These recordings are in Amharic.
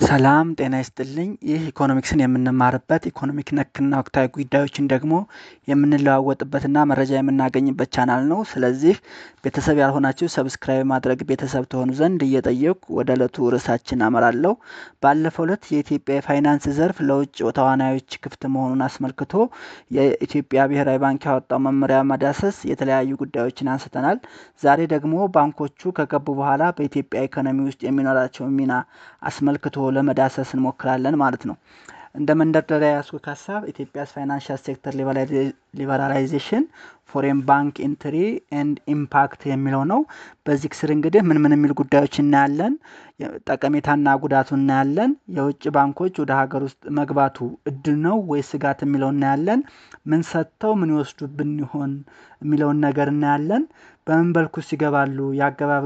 ሰላም ጤና ይስጥልኝ። ይህ ኢኮኖሚክስን የምንማርበት ኢኮኖሚክ ነክና ወቅታዊ ጉዳዮችን ደግሞ የምንለዋወጥበትና መረጃ የምናገኝበት ቻናል ነው። ስለዚህ ቤተሰብ ያልሆናችሁ ሰብስክራይብ ማድረግ ቤተሰብ ተሆኑ ዘንድ እየጠየቁ ወደ ዕለቱ ርዕሳችን አመራለሁ። ባለፈው ዕለት የኢትዮጵያ የፋይናንስ ዘርፍ ለውጭ ተዋናዮች ክፍት መሆኑን አስመልክቶ የኢትዮጵያ ብሔራዊ ባንክ ያወጣው መመሪያ መዳሰስ የተለያዩ ጉዳዮችን አንስተናል። ዛሬ ደግሞ ባንኮቹ ከገቡ በኋላ በኢትዮጵያ ኢኮኖሚ ውስጥ የሚኖራቸው ሚና አስመልክቶ ለመዳሰስ እንሞክራለን ማለት ነው። እንደ መንደርደሪያ ያስኩት ሀሳብ ኢትዮጵያስ ፋይናንሻል ሴክተር ሊበራላይዜሽን ፎሬን ባንክ ኢንትሪ ኤንድ ኢምፓክት የሚለው ነው። በዚህ ስር እንግዲህ ምን የሚል ጉዳዮች እናያለን፣ ጠቀሜታና ጉዳቱ እናያለን፣ የውጭ ባንኮች ወደ ሀገር ውስጥ መግባቱ እድል ነው ወይ ስጋት የሚለው እናያለን፣ ምን ሰጥተው ምን ይወስዱብን ይሆን የሚለውን ነገር እናያለን፣ በምን በልኩስ ይገባሉ፣ የአገባብ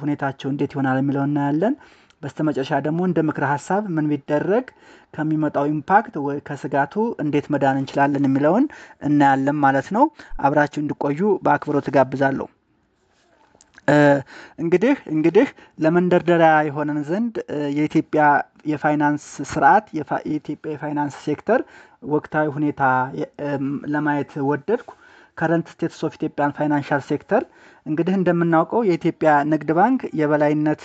ሁኔታቸው እንዴት ይሆናል የሚለው እናያለን። በስተመጨረሻ ደግሞ እንደ ምክረ ሀሳብ ምን ቢደረግ ከሚመጣው ኢምፓክት ወይ ከስጋቱ እንዴት መዳን እንችላለን የሚለውን እናያለን ማለት ነው። አብራችሁ እንድቆዩ በአክብሮት ጋብዛለሁ። እንግዲህ ለመንደርደሪያ የሆነን ዘንድ የኢትዮጵያ የፋይናንስ ስርዓት የኢትዮጵያ የፋይናንስ ሴክተር ወቅታዊ ሁኔታ ለማየት ወደድኩ። ከረንት ስቴትስ ኦፍ ኢትዮጵያን ፋይናንሻል ሴክተር እንግዲህ እንደምናውቀው የኢትዮጵያ ንግድ ባንክ የበላይነት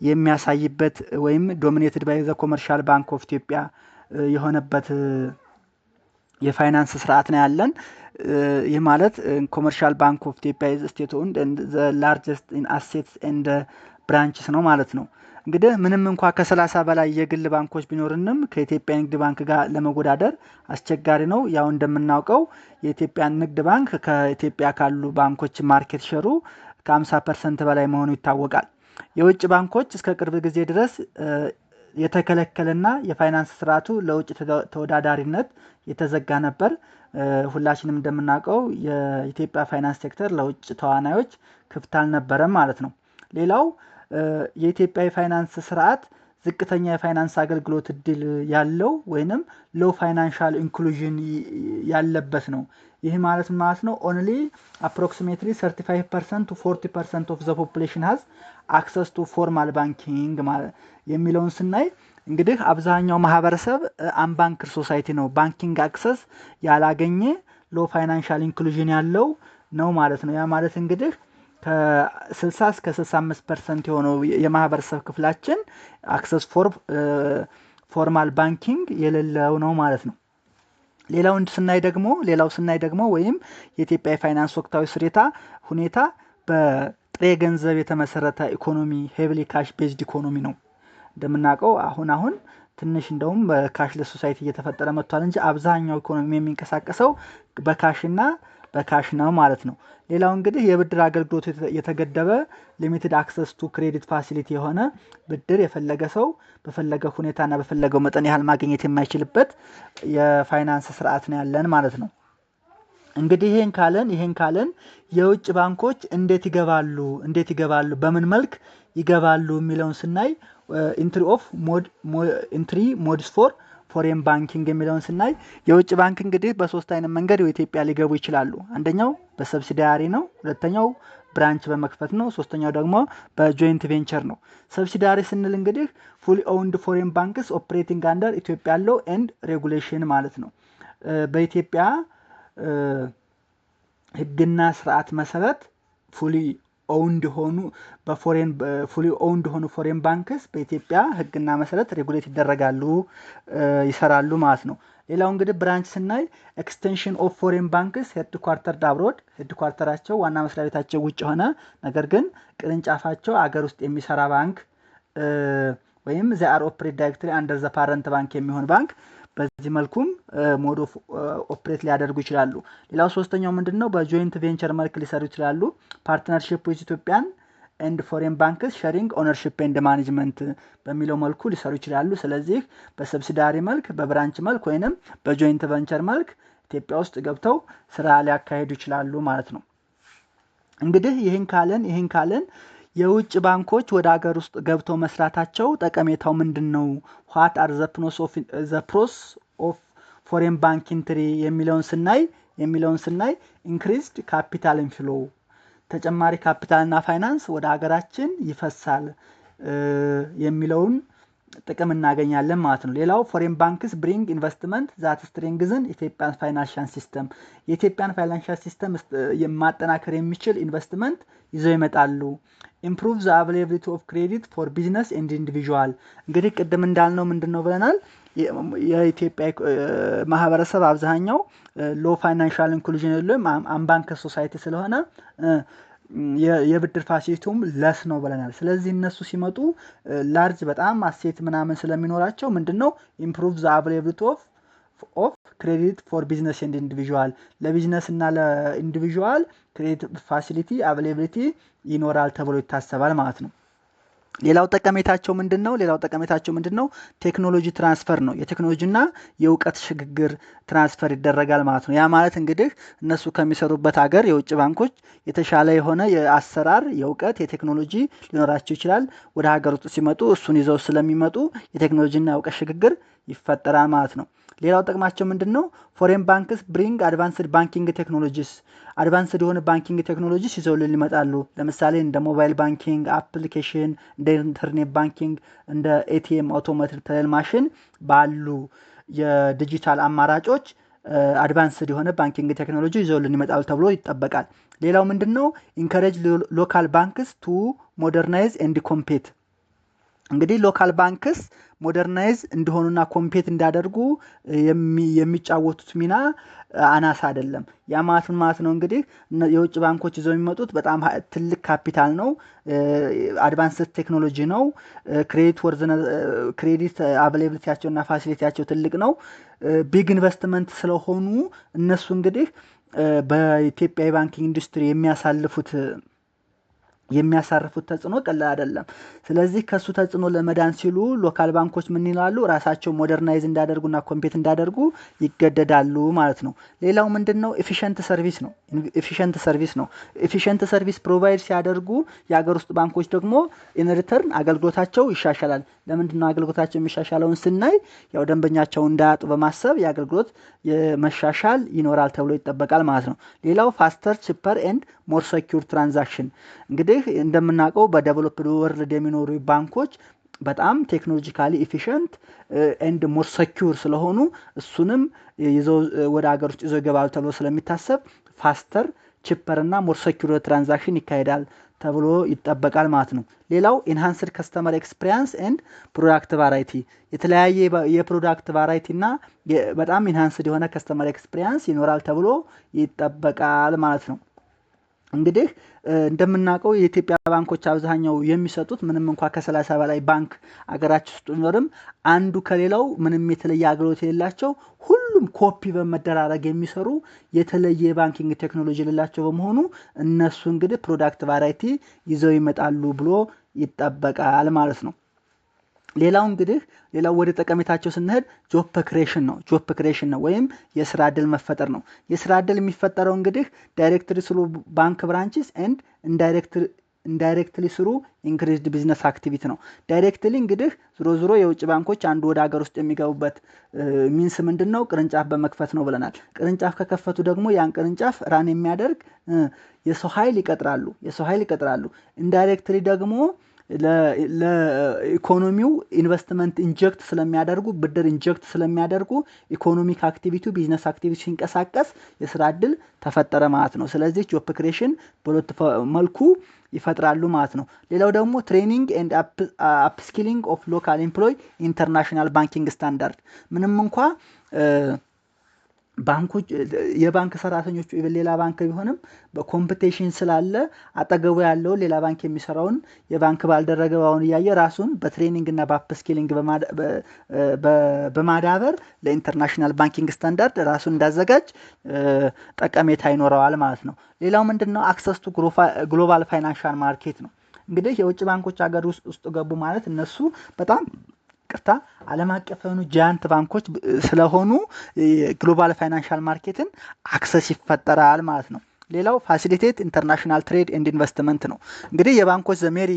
የሚያሳይበት ወይም ዶሚኔትድ ባይ ዘ ኮመርሻል ባንክ ኦፍ ኢትዮጵያ የሆነበት የፋይናንስ ስርዓት ነው ያለን። ይህ ማለት ኮመርሻል ባንክ ኦፍ ኢትዮጵያ ኢዝ ስቴት ኦውንድ ኤንድ ዘ ላርጀስት ኢን አሴትስ ኤንድ ብራንችስ ነው ማለት ነው። እንግዲህ ምንም እንኳ ከ30 በላይ የግል ባንኮች ቢኖርንም ከኢትዮጵያ ንግድ ባንክ ጋር ለመወዳደር አስቸጋሪ ነው። ያው እንደምናውቀው የኢትዮጵያ ንግድ ባንክ ከኢትዮጵያ ካሉ ባንኮች ማርኬት ሸሩ ከ50% በላይ መሆኑ ይታወቃል። የውጭ ባንኮች እስከ ቅርብ ጊዜ ድረስ የተከለከለና የፋይናንስ ስርዓቱ ለውጭ ተወዳዳሪነት የተዘጋ ነበር። ሁላችንም እንደምናውቀው የኢትዮጵያ ፋይናንስ ሴክተር ለውጭ ተዋናዮች ክፍት አልነበረም ማለት ነው። ሌላው የኢትዮጵያ የፋይናንስ ስርዓት ዝቅተኛ የፋይናንስ አገልግሎት እድል ያለው ወይንም ሎው ፋይናንሻል ኢንክሉዥን ያለበት ነው። ይህ ማለት ነው ኦንሊ አፕሮክሲሜትሊ 35% to 40% of the population has access to formal banking የሚለውን ስናይ እንግዲህ አብዛኛው ማህበረሰብ አንባንክር ሶሳይቲ ነው። ባንኪንግ አክሰስ ያላገኘ ሎው ፋይናንሻል ኢንክሉዥን ያለው ነው ማለት ነው። ያ ማለት እንግዲህ ከ60 እስከ 65% የሆነው የማህበረሰብ ክፍላችን አክሰስ ፎርማል ባንኪንግ የሌለው ነው ማለት ነው። ሌላው ስናይ ደግሞ ወይም የኢትዮጵያ የፋይናንስ ወቅታዊ ሁኔታ በጥሬ ገንዘብ የተመሰረተ ኢኮኖሚ ሄቪሊ ካሽ ቤዝድ ኢኮኖሚ ነው። እንደምናውቀው አሁን ትንሽ እንደውም በካሽለስ ሶሳይቲ እየተፈጠረ መጥቷል እንጂ አብዛኛው ኢኮኖሚ የሚንቀሳቀሰው በካሽ ነው ማለት ነው። ሌላው እንግዲህ የብድር አገልግሎት የተገደበ ሊሚትድ አክሰስ ቱ ክሬዲት ፋሲሊቲ የሆነ ብድር የፈለገ ሰው በፈለገው ሁኔታና በፈለገው መጠን ያህል ማግኘት የማይችልበት የፋይናንስ ስርዓት ነው ያለን ማለት ነው። እንግዲህ ይሄን ካለን የውጭ ባንኮች እንዴት ይገባሉ በምን መልክ ይገባሉ የሚለውን ስናይ ኢንትሪ ሞድስ ፎር ፎሬን ባንኪንግ የሚለውን ስናይ የውጭ ባንክ እንግዲህ በሶስት አይነት መንገድ ኢትዮጵያ ሊገቡ ይችላሉ። አንደኛው በሰብሲዲያሪ ነው፣ ሁለተኛው ብራንች በመክፈት ነው፣ ሶስተኛው ደግሞ በጆይንት ቬንቸር ነው። ሰብሲዲያሪ ስንል እንግዲህ ፉሊ ኦውንድ ፎሬን ባንክስ ኦፕሬቲንግ አንደር ኢትዮጵያ ሎው ኤንድ ሬጉሌሽን ማለት ነው። በኢትዮጵያ ህግና ስርዓት መሰረት ፉሊ ኦውንድ ሆኑ ፎሬን ባንክስ በኢትዮጵያ ህግና መሰረት ሬጉሌት ይደረጋሉ፣ ይሰራሉ ማለት ነው። ሌላው እንግዲህ ብራንች ስናይ ኤክስቴንሽን ኦፍ ፎሬን ባንክስ ሄድኳርተር አብሮድ፣ ሄድኳርተራቸው ዋና መስሪያ ቤታቸው ውጭ ሆነ ነገር ግን ቅርንጫፋቸው አገር ውስጥ የሚሰራ ባንክ ወይም they are operate directly under the parent ባንክ የሚሆን ባንክ በዚህ መልኩም ሞድ ኦፍ ኦፕሬት ሊያደርጉ ይችላሉ። ሌላው ሶስተኛው ምንድነው በጆይንት ቬንቸር መልክ ሊሰሩ ይችላሉ። ፓርትነርሺፕ ዊዝ ኢትዮጵያን ኤንድ ፎሬን ባንክስ ሼሪንግ ኦነርሺፕ ኤንድ ማኔጅመንት በሚለው መልኩ ሊሰሩ ይችላሉ። ስለዚህ በሰብሲዳሪ መልክ፣ በብራንች መልክ ወይንም በጆይንት ቬንቸር መልክ ኢትዮጵያ ውስጥ ገብተው ስራ ሊያካሂዱ ይችላሉ ማለት ነው። እንግዲህ ይህን ካለን የውጭ ባንኮች ወደ ሀገር ውስጥ ገብተው መስራታቸው ጠቀሜታው ምንድነው? what are the pros of foreign bank entry የሚለውን ስናይ increased capital inflow ተጨማሪ ካፒታልና ፋይናንስ ወደ ሀገራችን ይፈሳል የሚለውን ጥቅም እናገኛለን ማለት ነው። ሌላው ፎሬን ባንክስ ብሪንግ ኢንቨስትመንት ዛት ስትሬንግዝን ኢትዮጵያን ፋይናንሻል ሲስተም የኢትዮጵያን ፋይናንሻል ሲስተም ማጠናከር የሚችል ኢንቨስትመንት ይዘው ይመጣሉ። ኢምፕሩቭ ዘ አቬሌቢሊቲ ኦፍ ክሬዲት ፎር ቢዝነስ ኤንድ ኢንዲቪዥዋል እንግዲህ ቅድም እንዳልነው ምንድነው ብለናል የኢትዮጵያ ማህበረሰብ አብዛኛው ሎ ፋይናንሻል ኢንክሉዥን የለውም አንባንክ ሶሳይቲ ስለሆነ የብድር ፋሲሊቲውም ለስ ነው ብለናል። ስለዚህ እነሱ ሲመጡ ላርጅ በጣም አሴት ምናምን ስለሚኖራቸው ምንድነው ኢምፕሩቭ ዘ አቬሌቢሊቲ ኦፍ ክሬዲት ፎር ቢዝነስ ኤንድ ኢንዲቪዥዋል ለቢዝነስ እና ለኢንዲቪዥዋል ክሬዲት ፋሲሊቲ አቬሌቢሊቲ ይኖራል ተብሎ ይታሰባል ማለት ነው። ሌላው ጠቀሜታቸው ምንድነው ቴክኖሎጂ ትራንስፈር ነው። የቴክኖሎጂና የእውቀት ሽግግር ትራንስፈር ይደረጋል ማለት ነው። ያ ማለት እንግዲህ እነሱ ከሚሰሩበት ሀገር የውጭ ባንኮች የተሻለ የሆነ የአሰራር የእውቀት የቴክኖሎጂ ሊኖራቸው ይችላል። ወደ ሀገር ውስጥ ሲመጡ እሱን ይዘው ስለሚመጡ የቴክኖሎጂና የእውቀት ሽግግር ይፈጠራል ማለት ነው። ሌላው ጥቅማቸው ምንድነው ፎሬን ባንክስ ብሪንግ አድቫንስድ ባንኪንግ ቴክኖሎጂስ አድቫንስድ የሆነ ባንኪንግ ቴክኖሎጂስ ይዘውልን ይመጣሉ። ለምሳሌ እንደ ሞባይል ባንኪንግ አፕሊኬሽን እንደ ኢንተርኔት ባንኪንግ እንደ ኤቲኤም አውቶማቲክ ቴለር ማሽን ባሉ የዲጂታል አማራጮች አድቫንስድ የሆነ ባንኪንግ ቴክኖሎጂ ይዘውልን ይመጣሉ ተብሎ ይጠበቃል። ሌላው ምንድነው ኢንከሬጅ ሎካል ባንክስ ቱ ሞደርናይዝ ኤንድ ኮምፒት እንግዲህ ሎካል ባንክስ ሞደርናይዝ እንዲሆኑና ኮምፒት እንዲያደርጉ የሚጫወቱት ሚና አናሳ አይደለም። ያ ማለት ነው እንግዲህ የውጭ ባንኮች ይዘው የሚመጡት በጣም ትልቅ ካፒታል ነው፣ አድቫንስድ ቴክኖሎጂ ነው፣ ክሬዲት አቬሌቢሊቲያቸውና ፋሲሊቲያቸው ትልቅ ነው፣ ቢግ ኢንቨስትመንት ስለሆኑ እነሱ እንግዲህ በኢትዮጵያ የባንኪንግ ኢንዱስትሪ የሚያሳርፉት ተጽዕኖ ቀላል አይደለም። ስለዚህ ከሱ ተጽዕኖ ለመዳን ሲሉ ሎካል ባንኮች ምን ይላሉ ራሳቸው ሞደርናይዝ እንዳደርጉና ኮምፒት እንዳደርጉ ይገደዳሉ ማለት ነው። ሌላው ምንድነው ኤፊሽንት ሰርቪስ ነው። ኤፊሽንት ሰርቪስ ፕሮቫይድ ሲያደርጉ የሀገር ውስጥ ባንኮች ደግሞ ኢን ሪተርን አገልግሎታቸው ይሻሻላል። ለምንድነው አገልግሎታቸው የሚሻሻለውን ስናይ ያው ደንበኛቸው እንዳያጡ በማሰብ የአገልግሎት መሻሻል ይኖራል ተብሎ ይጠበቃል ማለት ነው። ሌላው ፋስተር ቺፐር ኤንድ ሞር ሴኩር ትራንዛክሽን እንግዲህ እንደምናውቀው በዴቨሎፕድ ወርልድ የሚኖሩ ባንኮች በጣም ቴክኖሎጂካሊ ኤፊሽንት ኤንድ ሞር ሴኩር ስለሆኑ እሱንም ይዘው ወደ ሀገር ውስጥ ይዘው ይገባሉ ተብሎ ስለሚታሰብ ፋስተር ቺፐር እና ሞር ሴኩር ትራንዛክሽን ይካሄዳል ተብሎ ይጠበቃል ማለት ነው። ሌላው ኢንሃንስድ ከስተመር ኤክስፒሪየንስ ኤንድ ፕሮዳክት ቫራይቲ የተለያየ የፕሮዳክት ቫራይቲ እና በጣም ኢንሃንስድ የሆነ ከስተመር ኤክስፒሪየንስ ይኖራል ተብሎ ይጠበቃል ማለት ነው። እንግዲህ እንደምናውቀው የኢትዮጵያ ባንኮች አብዛኛው የሚሰጡት ምንም እንኳን ከ30 በላይ ባንክ አገራችን ውስጥ ቢኖርም አንዱ ከሌላው ምንም የተለየ አገልግሎት የሌላቸው ሁሉም ኮፒ በመደራረግ የሚሰሩ የተለየ ባንኪንግ ቴክኖሎጂ የሌላቸው በመሆኑ እነሱ እንግዲህ ፕሮዳክት ቫራይቲ ይዘው ይመጣሉ ብሎ ይጠበቃል ማለት ነው። ሌላው ወደ ጠቀሜታቸው ስንሄድ ጆብ ክሬሽን ነው ወይም የስራ ዕድል መፈጠር ነው። የስራ ዕድል የሚፈጠረው እንግዲህ ዳይሬክትሊ ስሩ ባንክ ብራንችስ ኤንድ ኢንዳይሬክትሊ ስሩ ኢንክሪዝድ ቢዝነስ አክቲቪቲ ነው። ዳይሬክትሊ እንግዲህ ዞሮ የውጭ ባንኮች አንዱ ወደ ሀገር ውስጥ የሚገቡበት ሚንስ ምንድነው ቅርንጫፍ በመክፈት ነው ብለናል። ቅርንጫፍ ከከፈቱ ደግሞ ያን ቅርንጫፍ ራን የሚያደርግ የሰው ኃይል ይቀጥራሉ። ኢንዳይሬክትሊ ደግሞ ለኢኮኖሚው ኢንቨስትመንት ኢንጀክት ስለሚያደርጉ ብድር ኢንጀክት ስለሚያደርጉ ኢኮኖሚክ አክቲቪቲው ቢዝነስ አክቲቪቲ ሲንቀሳቀስ የስራ ዕድል ተፈጠረ ማለት ነው። ስለዚህ ጆብ ክሬሽን በሁለት መልኩ ይፈጥራሉ ማለት ነው። ሌላው ደግሞ ትሬኒንግ ኤንድ አፕስኪሊንግ ኦፍ ሎካል ኤምፕሎይ ኢንተርናሽናል ባንኪንግ ስታንዳርድ ምንም እንኳ ባንኮች የባንክ ሰራተኞቹ ሌላ ባንክ ቢሆንም በኮምፒቲሽን ስላለ አጠገቡ ያለው ሌላ ባንክ የሚሰራውን የባንክ ባልደረገውን እያየ ራሱን በትሬኒንግ እና በአፕስኪሊንግ በማዳበር ለኢንተርናሽናል ባንኪንግ ስታንዳርድ ራሱን እንዳዘጋጅ ጠቀሜታ ይኖረዋል ማለት ነው። ሌላው ምንድነው አክሰስ ቱ ግሎባል ፋይናንሻል ማርኬት ነው። እንግዲህ የውጭ ባንኮች ሀገር ውስጥ ገቡ ማለት እነሱ በጣም ዓለም አቀፍ የሆኑ ጃያንት ባንኮች ስለሆኑ ግሎባል ፋይናንሻል ማርኬትን አክሰስ ይፈጠራል ማለት ነው። ሌላው ፋሲሊቴት ኢንተርናሽናል ትሬድ ኤንድ ኢንቨስትመንት ነው። እንግዲህ የባንኮች ዘሜሪ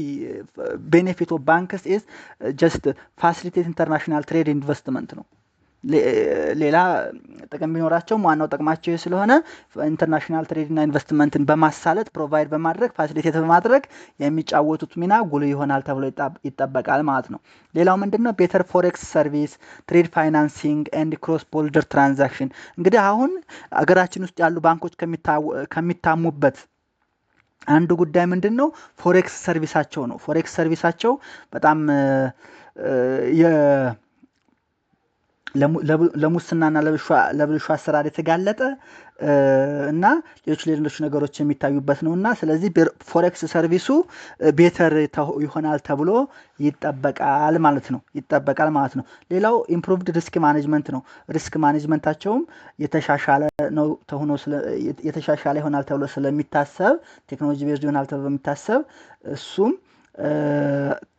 ቤኔፊት ኦፍ ባንክስ ኢዝ ጀስት ፋሲሊቴት ኢንተርናሽናል ትሬድ ኢንቨስትመንት ነው። ሌላ ጥቅም ቢኖራቸውም ዋናው ጥቅማቸው ስለሆነ ኢንተርናሽናል ትሬድና ኢንቨስትመንትን በማሳለጥ ፕሮቫይድ በማድረግ ፋሲሊቴት በማድረግ የሚጫወቱት ሚና ጉልህ ይሆናል ተብሎ ይጠበቃል ማለት ነው። ሌላው ምንድነው? ቤተር ፎሬክስ ሰርቪስ፣ ትሬድ ፋይናንሲንግ ኤንድ ክሮስ ቦርደር ትራንዛክሽን። እንግዲህ አሁን አገራችን ውስጥ ያሉ ባንኮች ከሚታሙበት አንዱ ጉዳይ ምንድነው? ፎሬክስ ሰርቪሳቸው ነው። ፎሬክስ ሰርቪሳቸው በጣም ለሙስናና ለብልሹ አሰራር የተጋለጠ እና ሌሎች ነገሮች የሚታዩበት ነውና ስለዚህ ፎሬክስ ሰርቪሱ ቤተር ይሆናል ተብሎ ይጠበቃል ማለት ነው። ሌላው ኢምፕሩቭድ ሪስክ ማኔጅመንት ነው። ሪስክ ማኔጅመንታቸውም የተሻሻለ ይሆናል ተብሎ ስለሚታሰብ ቴክኖሎጂ ቤዝድ ይሆናል ተብሎ የሚታሰብ እሱም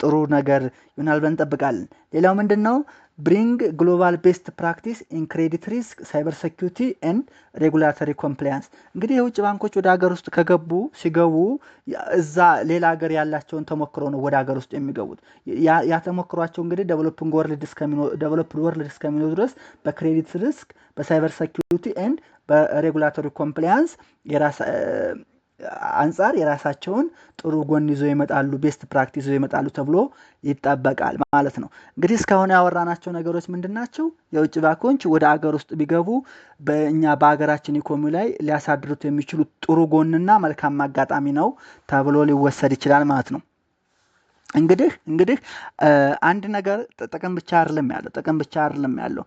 ጥሩ ነገር ይሆናል ብለን እንጠብቃለን። ሌላው ምንድነው? ብሪንግ ግሎባል ቤስት ፕራክቲስ ኢን ክሬዲት ሪስክ ሳይበር ሴኩሪቲ ኤንድ ሬጉላቶሪ ኮምፕላያንስ። እንግዲህ የውጭ ባንኮች ወደ ሀገር ውስጥ ሲገቡ እዛ ሌላ ሀገር ያላቸውን ተሞክሮ ነው ወደ ሀገር ውስጥ የሚገቡት። ያ ተሞክሯቸው እንግዲህ ዴቨሎፕድ ወርልድ እስከሚኖር ድረስ በክሬዲት ሪስክ፣ በሳይበር ሴኩሪቲ ኤንድ በሬጉላቶሪ ኮምፕላያንስ አንጻር የራሳቸውን ጥሩ ጎን ይዘው ይመጣሉ፣ ቤስት ፕራክቲስ ይዘው ይመጣሉ ተብሎ ይጠበቃል ማለት ነው። እንግዲህ እስካሁን ያወራናቸው ነገሮች ምንድናቸው? የውጭ ባንኮች ወደ አገር ውስጥ ቢገቡ በሀገራችን ኢኮኖሚ ላይ ሊያሳድሩት የሚችሉት ጥሩ ጎንና መልካም አጋጣሚ ነው ተብሎ ሊወሰድ ይችላል ማለት ነው። እንግዲህ አንድ ነገር ጥቅም ብቻ አይደለም ያለው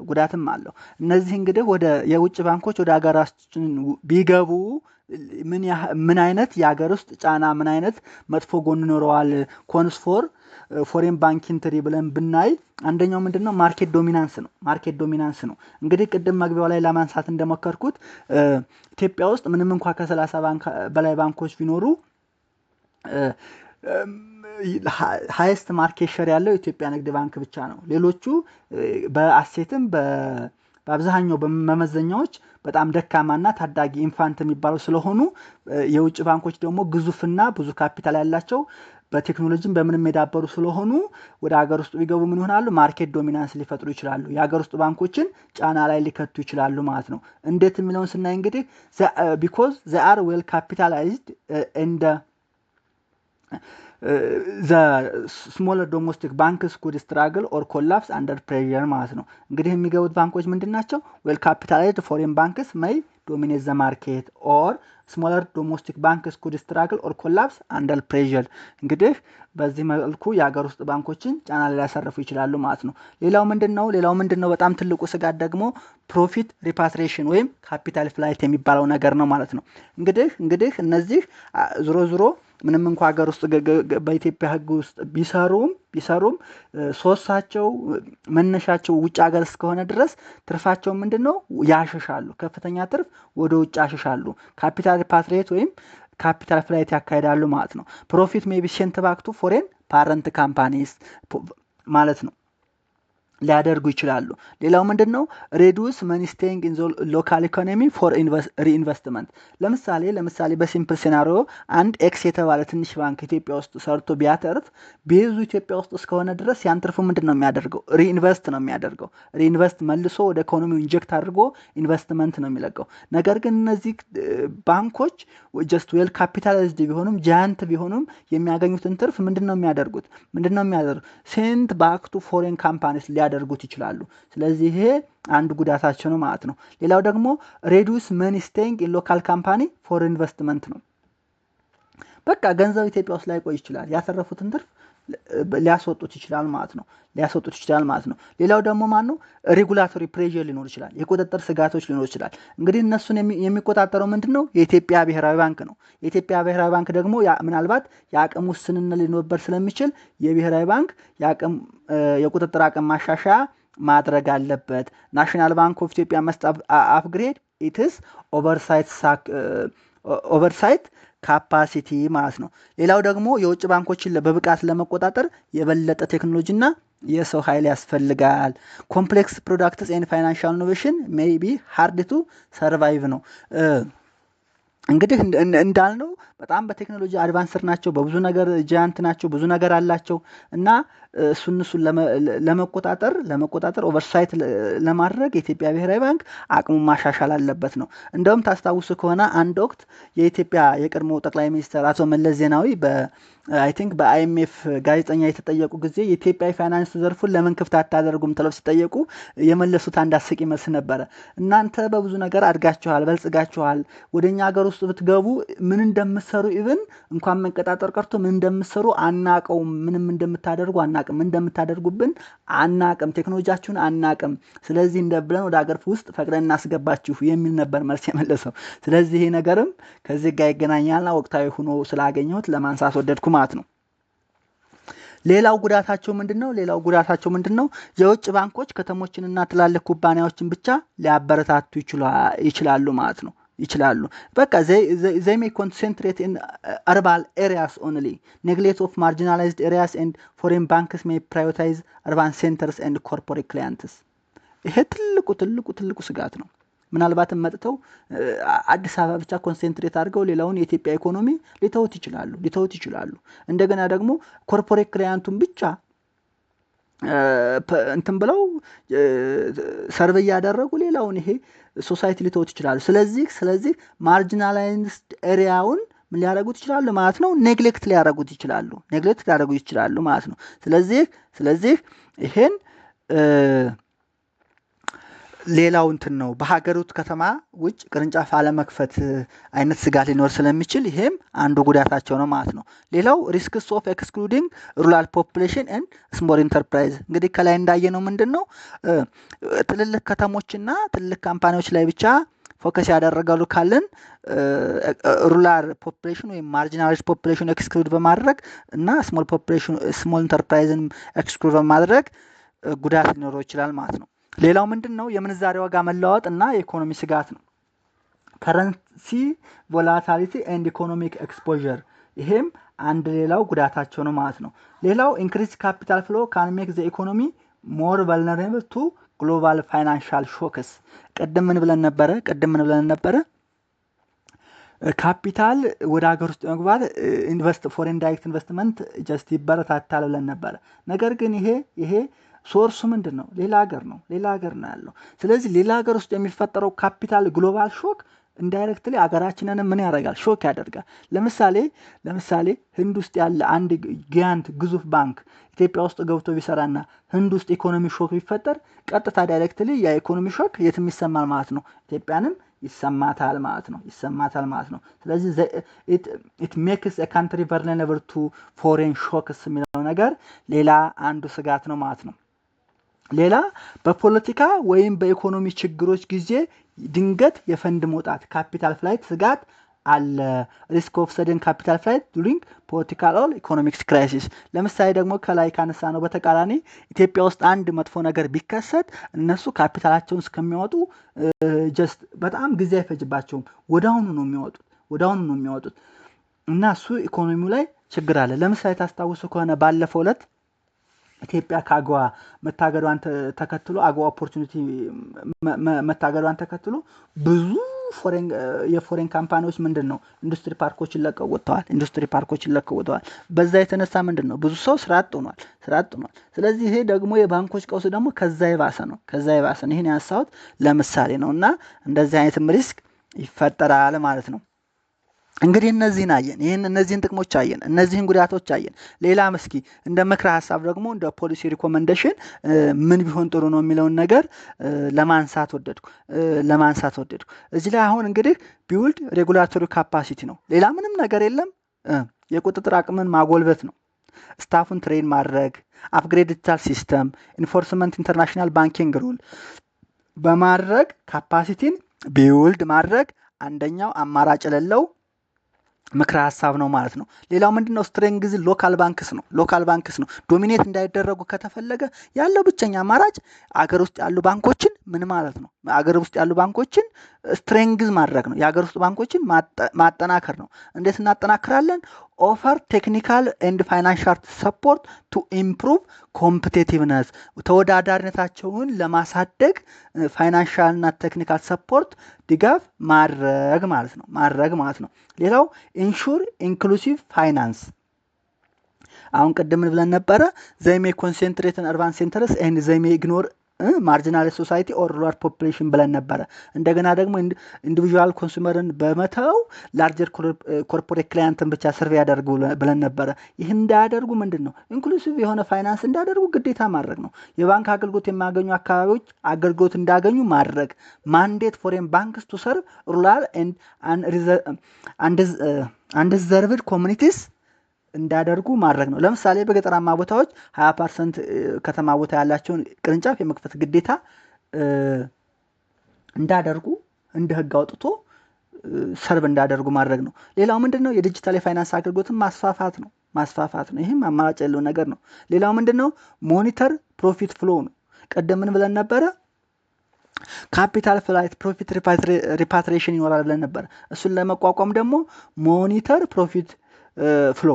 ጉዳትም አለው። እነዚህ እንግዲህ ወደ የውጭ ባንኮች ወደ ሀገራችን ቢገቡ ምን አይነት የሀገር ውስጥ ጫና ምን አይነት መጥፎ ጎን ይኖረዋል? ኮንስፎር ፎሬን ባንክ ኢንትሪ ብለን ብናይ አንደኛው ምንድነው? ማርኬት ዶሚናንስ ነው። እንግዲህ ቅድም መግቢያው ላይ ለማንሳት እንደሞከርኩት ኢትዮጵያ ውስጥ ምንም እንኳን ከ30 በላይ ባንኮች ቢኖሩ ሃይስት ማርኬት ሼር ያለው የኢትዮጵያ ንግድ ባንክ ብቻ ነው። ሌሎቹ በአሴትም በአብዛኛው በመመዘኛዎች በጣም ደካማና ታዳጊ ኢንፋንት የሚባሉ ስለሆኑ የውጭ ባንኮች ደግሞ ግዙፍና ብዙ ካፒታል ያላቸው በቴክኖሎጂም በምንም የዳበሩ ስለሆኑ ወደ ሀገር ውስጥ ቢገቡ ምን ይሆናሉ? ማርኬት ዶሚናንስ ሊፈጥሩ ይችላሉ። የሀገር ውስጥ ባንኮችን ጫና ላይ ሊከቱ ይችላሉ ማለት ነው። እንዴት የሚለውን ስናይ እንግዲህ ቢኮዝ they are well capitalized and the smaller domestic banks could struggle or collapse under pressure ማለት ነው። እንግዲህ የሚገቡት ባንኮች ምንድናቸው? well capitalized foreign banks may dominate the market or smaller domestic banks could struggle or collapse under pressure። እንግዲህ በዚህ መልኩ የሀገር ውስጥ ባንኮችን ጫና ላይ ሊያሳርፉ ይችላሉ ማለት ነው። ሌላው ምንድነው? በጣም ትልቁ ስጋት ደግሞ ፕሮፊት ሪፓትሪዬሽን ወይም ካፒታል ፍላይት የሚባለው ነገር ነው ማለት ነው። እንግዲህ እነዚህ ዞሮ ምንም እንኳን ሀገር ውስጥ በኢትዮጵያ ሕግ ውስጥ ቢሰሩም ሶሳቸው መነሻቸው ውጭ ሀገር እስከሆነ ድረስ ትርፋቸው ምንድነው? ያሸሻሉ። ከፍተኛ ትርፍ ወደ ውጭ ያሸሻሉ። ካፒታል ሪፓትሪዬት ወይም ካፒታል ፍላይት ያካሂዳሉ ማለት ነው። ፕሮፊት ሜይ ቢ ሴንት ባክ ቱ ፎሬን ፓረንት ካምፓኒስ ማለት ነው ሊያደርጉ ይችላሉ። ሌላው ምንድነው? ሬዱስ መኒ ስቴይንግ ኢን ሎካል ኢኮኖሚ ፎር ሪኢንቨስትመንት። ለምሳሌ በሲምፕል ሴናሪዮ አንድ ኤክስ የተባለ ትንሽ ባንክ ኢትዮጵያ ውስጥ ሰርቶ ቢያተርፍ ቤዙ ኢትዮጵያ ውስጥ እስከሆነ ድረስ ያን ትርፉ ምንድነው የሚያደርገው? ሪኢንቨስት መልሶ ወደ ኢኮኖሚው ኢንጀክት አድርጎ ኢንቨስትመንት ነው የሚለቀው። ነገር ግን እነዚህ ባንኮች ጀስት ዌል ካፒታላይዝድ ቢሆኑም ጃያንት ቢሆኑም የሚያገኙትን ትርፍ ምንድነው የሚያደርጉት? ሴንት ባክ ቱ ፎሬን ካምፓኒስ ሊያደርጉት ይችላሉ። ስለዚህ ይሄ አንድ ጉዳታቸው ነው ማለት ነው። ሌላው ደግሞ ሬዱስ መኒ ስቴይንግ ኢን ሎካል ካምፓኒ ፎር ኢንቨስትመንት ነው። በቃ ገንዘብ ኢትዮጵያ ውስጥ ላይ ቆይ ይችላል። ያተረፉትን ትርፍ ሊያስወጡት ይችላል ማለት ነው። ሌላው ደግሞ ማነው? ሬጉላቶሪ ፕሬዠር ሊኖር ይችላል። የቁጥጥር ስጋቶች ሊኖር ይችላል። እንግዲህ እነሱን የሚቆጣጠረው ምንድነው? የኢትዮጵያ ብሔራዊ ባንክ ነው። የኢትዮጵያ ብሔራዊ ባንክ ደግሞ ምናልባት የአቅም ውስንነት ሊኖርበት ስለሚችል የብሔራዊ ባንክ የቁጥጥር አቅም ማሻሻያ ማድረግ አለበት። ናሽናል ባንክ ኦፍ ኢትዮጵያ መስት አፕግሬድ ኢትስ ኦቨርሳይት ካፓሲቲ ማለት ነው። ሌላው ደግሞ የውጭ ባንኮችን በብቃት ለመቆጣጠር የበለጠ ቴክኖሎጂና የሰው ኃይል ያስፈልጋል። ኮምፕሌክስ ፕሮዳክትስ ኤንድ ፋይናንሻል ኢኖቬሽን ሜይ ቢ ሃርድ ቱ ሰርቫይቭ ነው። እንግዲህ እንዳልነው በጣም በቴክኖሎጂ አድቫንስር ናቸው፣ በብዙ ነገር ጃያንት ናቸው፣ ብዙ ነገር አላቸው እና እሱን ለመቆጣጠር ኦቨርሳይት ለማድረግ የኢትዮጵያ ብሔራዊ ባንክ አቅሙን ማሻሻል አለበት ነው። እንደውም ታስታውሱ ከሆነ አንድ ወቅት የኢትዮጵያ የቀድሞ ጠቅላይ ሚኒስትር አቶ መለስ ዜናዊ አይ ቲንክ በአይኤምኤፍ ጋዜጠኛ የተጠየቁ ጊዜ የኢትዮጵያ ፋይናንስ ዘርፉን ለምን ክፍት አታደርጉም ተብለው ሲጠየቁ የመለሱት አንድ አስቂ መልስ ነበረ። እናንተ በብዙ ነገር አድጋችኋል፣ በልጽጋችኋል። ወደኛ ሀገር ውስጥ ብትገቡ ምን እንደምትሰሩ ኢቭን እንኳን መቀጣጠር ቀርቶ ምን እንደምትሰሩ አናቀውም፣ ምንም እንደምታደርጉ አናቅም፣ እንደምታደርጉብን አናቅም፣ ቴክኖሎጂያችሁን አናቅም። ስለዚህ እንደብለን ወደ ሀገር ውስጥ ፈቅደን እናስገባችሁ የሚል ነበር መልስ የመለሰው። ስለዚህ ይሄ ነገርም ከዚህ ጋር ይገናኛልና ወቅታዊ ሆኖ ስላገኘሁት ለማንሳት ወደድኩ ማለት ነው። ሌላው ጉዳታቸው ምንድነው? የውጭ ባንኮች ከተሞችንና ትላልቅ ኩባንያዎችን ብቻ ሊያበረታቱ ይችላሉ ማለት ነው። በቃ they may concentrate in urban areas only, neglect of marginalized areas, and foreign banks may prioritize urban centers and corporate clients. ይሄ ትልቁ ስጋት ነው። ምናልባትም መጥተው አዲስ አበባ ብቻ ኮንሰንትሬት አድርገው ሌላውን የኢትዮጵያ ኢኮኖሚ ሊተውት ይችላሉ። እንደገና ደግሞ ኮርፖሬት ክላይንቱን ብቻ እንትን ብለው ሰርቬይ ያደረጉ ሌላውን ይሄ ሶሳይቲ ሊተውት ይችላሉ። ስለዚህ ማርጂናላይዝድ ኤሪያውን ምን ሊያደርጉት ይችላሉ ማለት ነው? ኔግሌክት ሊያደርጉት ይችላሉ ማለት ነው። ስለዚህ ይሄን ሌላው እንትን ነው። በሀገሪቱ ከተማ ውጭ ቅርንጫፍ አለመክፈት አይነት ስጋት ሊኖር ስለሚችል ይሄም አንዱ ጉዳታቸው ነው ማለት ነው። ሌላው ሪስክስ ኦፍ ኤክስክሉዲንግ ሩራል ፖፑሌሽን ኤንድ ስሞል ኢንተርፕራይዝ። እንግዲህ ከላይ እንዳየነው ምንድነው ትልልቅ ከተሞችና ትልልቅ ካምፓኒዎች ላይ ብቻ ፎከስ ያደረጋሉ ካልን ሩራል ፖፑሌሽን ወይም ማርጂናላይዝድ ፖፑሌሽን ኤክስክሉድ በማድረግ እና ስሞል ኢንተርፕራይዝን ኤክስክሉድ በማድረግ ጉዳት ሊኖረው ይችላል ማለት ነው። ሌላው ምንድነው? የምንዛሬ ዋጋ መለዋወጥ እና የኢኮኖሚ ስጋት ነው። ከረንሲ ቮላቲሊቲ ኤንድ ኢኮኖሚክ ኤክስፖዠር፣ ይሄም አንድ ሌላው ጉዳታቸው ነው ማለት ነው። ሌላው ኢንክሪዝ ካፒታል ፍሎ ካን ሜክ ዘ ኢኮኖሚ ሞር ቫልነራብል ቱ ግሎባል ፋይናንሻል ሾክስ። ቅድም ምን ብለን ነበረ? ካፒታል ወደ ሀገር ውስጥ መግባት ፎሬን ዳይሬክት ኢንቨስትመንት ጀስት ይበረታታል ብለን ነበረ። ነገር ግን ይሄ ሶርሱ ምንድነው? ሌላ ሀገር ነው ያለው። ስለዚህ ሌላ ሀገር ውስጥ የሚፈጠረው ካፒታል ግሎባል ሾክ ኢንዳይሬክትሊ ሀገራችንን ምን ያደርጋል? ሾክ ያደርጋል። ለምሳሌ ህንድ ውስጥ ያለ አንድ ጊያንት ግዙፍ ባንክ ኢትዮጵያ ውስጥ ገብቶ ቢሰራና ህንድ ውስጥ ኢኮኖሚ ሾክ ቢፈጠር ቀጥታ ዳይሬክትሊ ያ ኢኮኖሚ ሾክ የትም ይሰማል ማለት ነው። ኢትዮጵያንም ይሰማታል ማለት ነው። ስለዚህ it makes a country vulnerable to foreign shocks የሚለው ነገር ሌላ አንዱ ስጋት ነው ማለት ነው። ሌላ በፖለቲካ ወይም በኢኮኖሚ ችግሮች ጊዜ ድንገት የፈንድ መውጣት ካፒታል ፍላይት ስጋት አለ። ሪስክ ኦፍ ሰደን ካፒታል ፍላይት ዱሪንግ ፖለቲካል ኦር ኢኮኖሚክስ ክራይሲስ። ለምሳሌ ደግሞ ከላይ ካነሳ ነው በተቃራኒ ኢትዮጵያ ውስጥ አንድ መጥፎ ነገር ቢከሰት እነሱ ካፒታላቸውን እስከሚያወጡ ጀስት በጣም ጊዜ አይፈጅባቸውም። ወዳውኑ ነው የሚያወጡት እና እሱ ኢኮኖሚው ላይ ችግር አለ። ለምሳሌ ታስታውሱ ከሆነ ባለፈው ዕለት ኢትዮጵያ ከአገዋ መታገዷን ተከትሎ አገዋ ኦፖርቹኒቲ መታገዷን ተከትሎ ብዙ የፎሬን ካምፓኒዎች ምንድነው ኢንዱስትሪ ፓርኮችን ለቀው ወጥተዋል። በዛ የተነሳ ምንድነው ብዙ ሰው ስራ አጥ ሆኗል። ስለዚህ ይሄ ደግሞ የባንኮች ቀውስ ደግሞ ከዛ የባሰ ነው። ይሄን ያነሳሁት ለምሳሌ ነውና እንደዚህ አይነትም ሪስክ ይፈጠራል ማለት ነው። እንግዲህ እነዚህን ጥቅሞች አየን፣ እነዚህን ጉዳቶች አየን። ሌላ መስኪ እንደ ምክረ ሀሳብ ደግሞ እንደ ፖሊሲ ሪኮመንዴሽን ምን ቢሆን ጥሩ ነው የሚለውን ነገር ለማንሳት ወደድኩ። እዚህ ላይ አሁን እንግዲህ ቢውልድ ሬጉላቶሪ ካፓሲቲ ነው። ሌላ ምንም ነገር የለም። የቁጥጥር አቅምን ማጎልበት ነው። ስታፉን ትሬን ማድረግ፣ አፕግሬድ ዲጂታል ሲስተም፣ ኢንፎርስመንት ኢንተርናሽናል ባንኪንግ ሩል በማድረግ ካፓሲቲን ቢውልድ ማድረግ አንደኛው አማራጭ የሌለው ምክረ ሀሳብ ነው ማለት ነው። ሌላው ምንድነው? ስትሬንግዝ ሎካል ባንክስ ነው። ዶሚኔት እንዳይደረጉ ከተፈለገ ያለው ብቸኛ አማራጭ አገር ውስጥ ያሉ ባንኮችን አገር ውስጥ ያሉ ባንኮችን ስትሬንግዝ ማድረግ ነው። የአገር ውስጥ ባንኮችን ማጠናከር ነው። እንዴት እናጠናክራለን? ኦፈር ቴክኒካል ኤንድ ፋይናንሻል ሰፖርት ቱ ኢምፕሩቭ ኮምፒቲቲቭነስ ተወዳዳሪነታቸውን ለማሳደግ ፋይናንሻል እና ቴክኒካል ሰፖርት ድጋፍ ማድረግ ማለት ነው። ሌላው ኢንሹር ኢንክሉሲቭ ፋይናንስ አሁን ቅድም ብለን ነበረ they may concentrate on urban centers and they may ignore ማርጂናል ሶሳይቲ ኦር ሩራል ፖፑሌሽን ብለን ነበረ። እንደገና ደግሞ ኢንዲቪጁዋል ኮንሱመርን በመተው ላርጀር ኮርፖሬት ክላይንትን ብቻ ሰርቬይ ያደርጉ ብለን ነበረ። ይህ እንዳያደርጉ ምንድነው ኢንክሉሲቭ የሆነ ፋይናንስ እንዳያደርጉ ግዴታ ማድረግ ነው። የባንክ አገልግሎት የሚያገኙ አካባቢዎች አገልግሎት እንዳገኙ ማድረግ ማንዴት ፎሬን ባንክስ ቱ ሰርቭ ሩራል ኤንድ አንዲዘርቭድ ኮሚኒቲስ እንዳደርጉ ማድረግ ነው። ለምሳሌ በገጠራማ ቦታዎች 20% ከተማ ቦታ ያላቸውን ቅርንጫፍ የመክፈት ግዴታ እንዳደርጉ እንደ ህግ አውጥቶ ሰርቭ እንዳደርጉ ማድረግ ነው። ሌላው ምንድነው የዲጂታል የፋይናንስ አገልግሎትን ማስፋፋት ነው። ይሄም አማራጭ ያለው ነገር ነው። ሌላው ምንድነው ሞኒተር ፕሮፊት ፍሎ ነው። ቀደም ምን ብለን ነበረ? ካፒታል ፍላይት ፕሮፊት ሪፓትሪዬሽን ይኖራል ብለን ነበር። እሱን ለመቋቋም ደግሞ ሞኒተር ፕሮፊት ፍሎ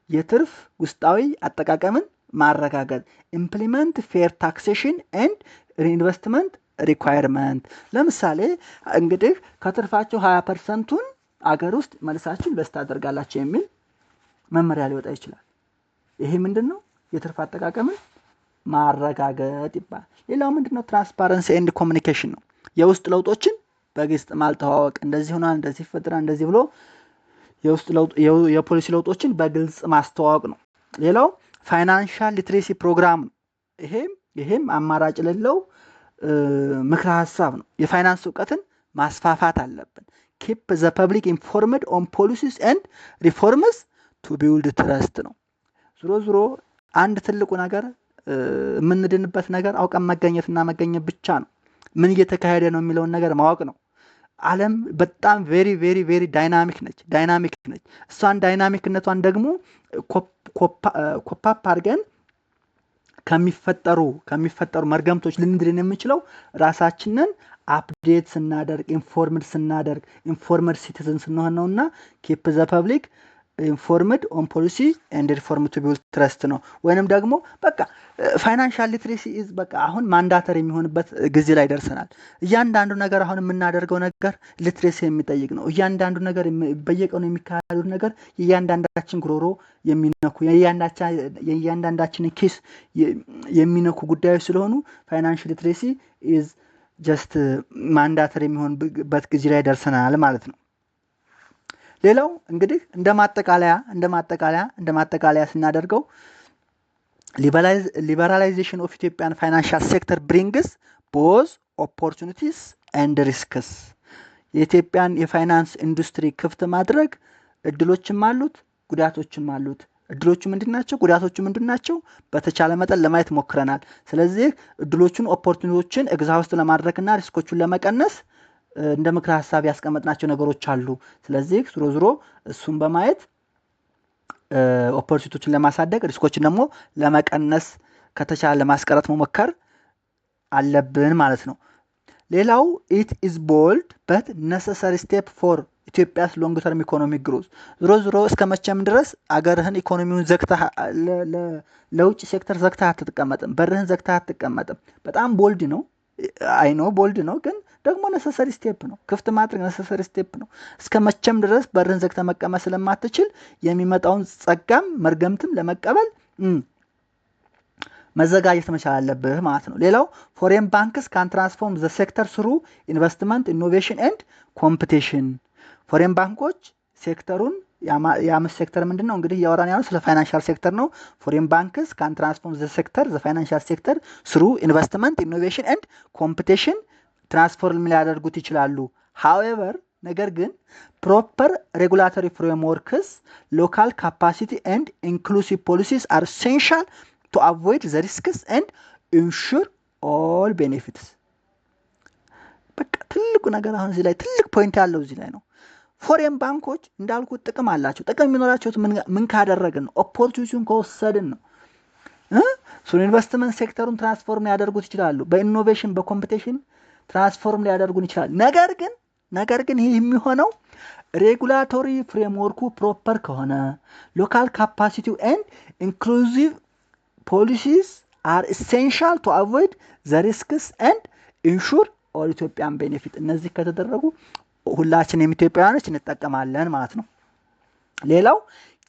የትርፍ ውስጣዊ አጠቃቀምን ማረጋገጥ ኢምፕሊመንት ፌር ታክሴሽን ኤንድ ሪኢንቨስትመንት ሪኳየርመንት። ለምሳሌ እንግዲህ ከትርፋቸው 20%ቱን አገር ውስጥ መልሳችሁ ኢንቨስት አደርጋላችሁ የሚል መመሪያ ሊወጣ ይችላል። ይሄ ምንድነው የትርፍ አጠቃቀምን ማረጋገጥ ይባላል። ሌላው ምንድነው ትራንስፓረንሲ ኤንድ ኮሚኒኬሽን ነው። የውስጥ ለውጦችን በግልጽ ማልተዋወቅ እንደዚህ ሆኗል እንደዚህ ይፈጠራል እንደዚህ ብሎ የፖሊሲ ለውጦችን በግልጽ ማስተዋወቅ ነው። ሌላው ፋይናንሻል ሊትሬሲ ፕሮግራም ነው። ይሄም አማራጭ የሌለው ምክረ ሀሳብ ነው። የፋይናንስ እውቀትን ማስፋፋት አለብን። ኪፕ ዘ ፐብሊክ ኢንፎርምድ ኦን ፖሊሲስ ኤንድ ሪፎርምስ ቱ ቢልድ ትረስት ነው። ዞሮ አንድ ትልቁ ነገር የምንድንበት ነገር አውቀን መገኘት ብቻ ነው። ምን እየተካሄደ ነው የሚለውን ነገር ማወቅ ነው። ዓለም በጣም ቬሪ ቬሪ ቬሪ ዳይናሚክ ነች። እሷን ዳይናሚክነቷን ደግሞ ኮፓፕ አድርገን ከሚፈጠሩ መርገምቶች ልንድን የምንችለው ራሳችንን አፕዴት ስናደርግ ኢንፎርምድ ሲቲዝን ስንሆን ነውና ኪፕ ዘ ፐብሊክ ኢንፎርምድ ኦን ፖሊሲ ኤንድ ሪፎርም ቱ ቢልድ ትረስት ነው። ወይንም ደግሞ በቃ ፋይናንሻል ሊትሬሲ ኢዝ በቃ አሁን ማንዳተሪ የሚሆንበት ጊዜ ላይ ደርሰናል። እያንዳንዱ ነገር አሁን የምናደርገው ነገር ሊትሬሲ የሚጠይቅ ነው። እያንዳንዱ ነገር በየቀኑ የሚካሄዱት ነገር የእያንዳንዳችን ጉሮሮ የሚነኩ የእያንዳንዳችን ኬስ የሚነኩ ጉዳዮች ስለሆኑ ፋይናንሻል ሊትሬሲ ኢዝ ጀስት ማንዳተሪ የሚሆንበት ጊዜ ላይ ደርሰናል ማለት ነው። ሌላው እንግዲህ እንደ ማጠቃለያ ስናደርገው ሊበራላይዜሽን ኦፍ ኢትዮጵያን ፋይናንሻል ሴክተር ብሪንግስ ቦዝ ኦፖርቹኒቲስ ኤንድ ሪስክስ። የኢትዮጵያን የፋይናንስ ኢንዱስትሪ ክፍት ማድረግ እድሎችም አሉት ጉዳቶችም አሉት። እድሎቹ ምንድናቸው? ጉዳቶቹ ምንድናቸው? በተቻለ መጠን ለማየት ሞክረናል። ስለዚህ እድሎቹን ኦፖርቹኒቲዎችን ኤግዛውስት ለማድረግና ሪስኮቹን ለመቀነስ እንደ ምክረ ሐሳብ ያስቀመጥናቸው ነገሮች አሉ። ስለዚህ ዞሮ እሱን በማየት ኦፖርቹኒቲዎችን ለማሳደግ ሪስኮችን ደግሞ ለመቀነስ ከተቻለ ለማስቀረት መሞከር አለብን ማለት ነው። ሌላው ኢት ኢዝ ቦልድ በት ነሰሰሪ ስቴፕ ፎር ኢትዮጵያስ ሎንግ ተርም ኢኮኖሚክ ግሮዝ። ዞሮ እስከ መቼም ድረስ አገርህን ኢኮኖሚውን ዘግተህ ለውጭ ሴክተር ዘግተህ አትቀመጥም። በርህን ዘግተህ አትቀመጥም። በጣም ቦልድ ነው። ቦልድ ነው ግን ደግሞ ነሰሰሪ ስቴፕ ነው። ክፍት ማድረግ ነሰሰሪ ስቴፕ ነው። እስከ መቼም ድረስ በርህን ዘግተህ መቀመጥ ስለማትችል የሚመጣውን ጸጋም መርገምትም ለመቀበል መዘጋጀት መቻል አለብህ ማለት ነው። ሌላው ፎሬን ባንክስ ካን ትራንስፎርም ዘ ሴክተር ስሩ ኢንቨስትመንት ኢኖቬሽን ኤንድ ኮምፒቲሽን። ፎሬን ባንኮች ሴክተሩን የአምስት ሴክተር ምንድነው እንግዲህ እያወራን ያለው ስለ ፋይናንሻል ሴክተር ነው። ፎሬን ባንክስ ካን ትራንስፎርም ዘ ሴክተር ዘ ፋይናንሻል ሴክተር ስሩ ኢንቨስትመንት ኢኖቬሽን ኤንድ ኮምፒቲሽን ትራንስፎርም ሊያደርጉት ይችላሉ። ሃዌቨር ነገር ግን ፕሮፐር ሬጉላቶሪ ፍሬምወርክስ ሎካል ካፓሲቲ ኤንድ ኢንክሉሲቭ ፖሊሲስ አር ኤሴንሻል to avoid the risks and ensure all benefits። በቃ ትልቁ ነገር አሁን እዚህ ላይ ትልቅ ፖይንት ያለው እዚህ ላይ ነው። ፎሬን ባንኮች እንዳልኩት ጥቅም አላቸው። ጥቅም የሚኖራቸው ምን ካደረግን ነው? ኦፖርቹኒቲውን ከወሰድን ነው። ኢንቨስትመንት ሴክተሩን ትራንስፎርም ሊያደርጉት ይችላሉ። በኢኖቬሽን በኮምፒቲሽን ትራንስፎርም ሊያደርጉን ይችላሉ። ነገር ግን ይህ የሚሆነው ሬጉላቶሪ ፍሬምወርኩ ፕሮፐር ከሆነ ሎካል ካፓሲቲው ኤንድ ኢንክሉዚቭ ፖሊሲስ አር ኢሴንሻል ቱ አቮይድ ዘ ሪስክስ ኤንድ ኢንሹር ኦል ኢትዮጵያን ቤኔፊት። እነዚህ ከተደረጉ ሁላችንም ኢትዮጵያውያኖች እንጠቀማለን ማለት ነው። ሌላው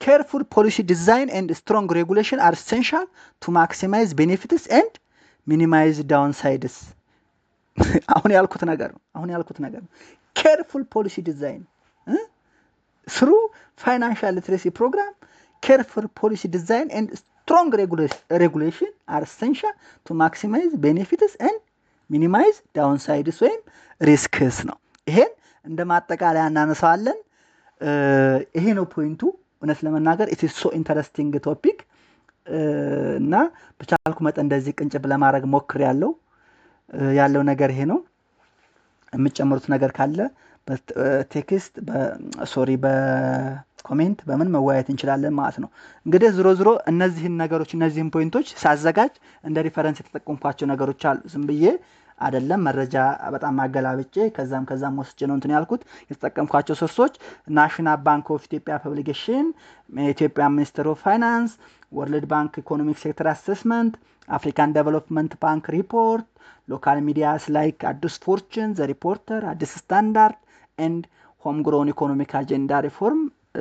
careful policy design and strong regulation are essential to maximize benefits and minimize downsides. አሁን ያልኩት ነገር ነው። careful policy design through financial literacy program, careful policy design and strong regulation are essential to maximize benefits and minimize downsides ወይም risks ነው። ይሄን እንደማጠቃለያ እናነሳዋለን። ይሄ ነው ፖይንቱ። እውነት ለመናገር it is so interesting topic እና በቻልኩ መጠን እንደዚህ ቅንጭብ ለማድረግ ሞክሬያለሁ። ያለው ነገር ይሄ ነው። የምትጨምሩት ነገር ካለ በቴክስት በኮሜንት በምን መወያየት እንችላለን ማለት ነው። እንግዲህ ዝሮ እነዚህን ፖይንቶች ሳዘጋጅ እንደ ሪፈረንስ የተጠቀምኳቸው ነገሮች አሉ። ዝም ብዬ አይደለም መረጃ በጣም ማገላብጬ ከዛም ወስጄ ነው እንትን ያልኩት። የተጠቀምኳቸው ሶርሶች ናሽናል ባንክ ኦፍ ኢትዮጵያ ፐብሊኬሽን፣ ኢትዮጵያ ሚኒስትሪ ኦፍ ፋይናንስ፣ ወርልድ ባንክ ኢኮኖሚክ ሴክተር አሰስመንት፣ አፍሪካን ዴቨሎፕመንት ባንክ ሪፖርት፣ ሎካል ሚዲያስ ላይክ አዲስ ፎርቹን፣ ዘ ሪፖርተር፣ አዲስ ስታንዳርድ ኤንድ ሆም ግሮን ኢኮኖሚክ አጀንዳ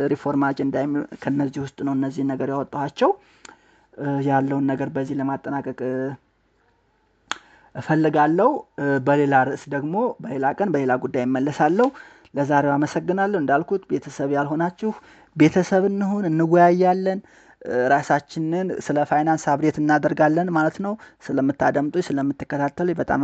ሪፎርም አጀንዳ ከነዚህ ውስጥ ነው እነዚህ ነገር ያወጣኋቸው። ያለውን ነገር በዚህ ለማጠናቀቅ እፈልጋለሁ። በሌላ ርዕስ ደግሞ በሌላ ቀን በሌላ ጉዳይ እመለሳለሁ። ለዛሬው አመሰግናለሁ። እንዳልኩት ቤተሰብ ያልሆናችሁ ቤተሰብ እንወያያለን። ራሳችንን ስለ ፋይናንስ አብዴት እናደርጋለን ማለት ነው። ስለምታደምጡኝ ስለምትከታተሉኝ በጣም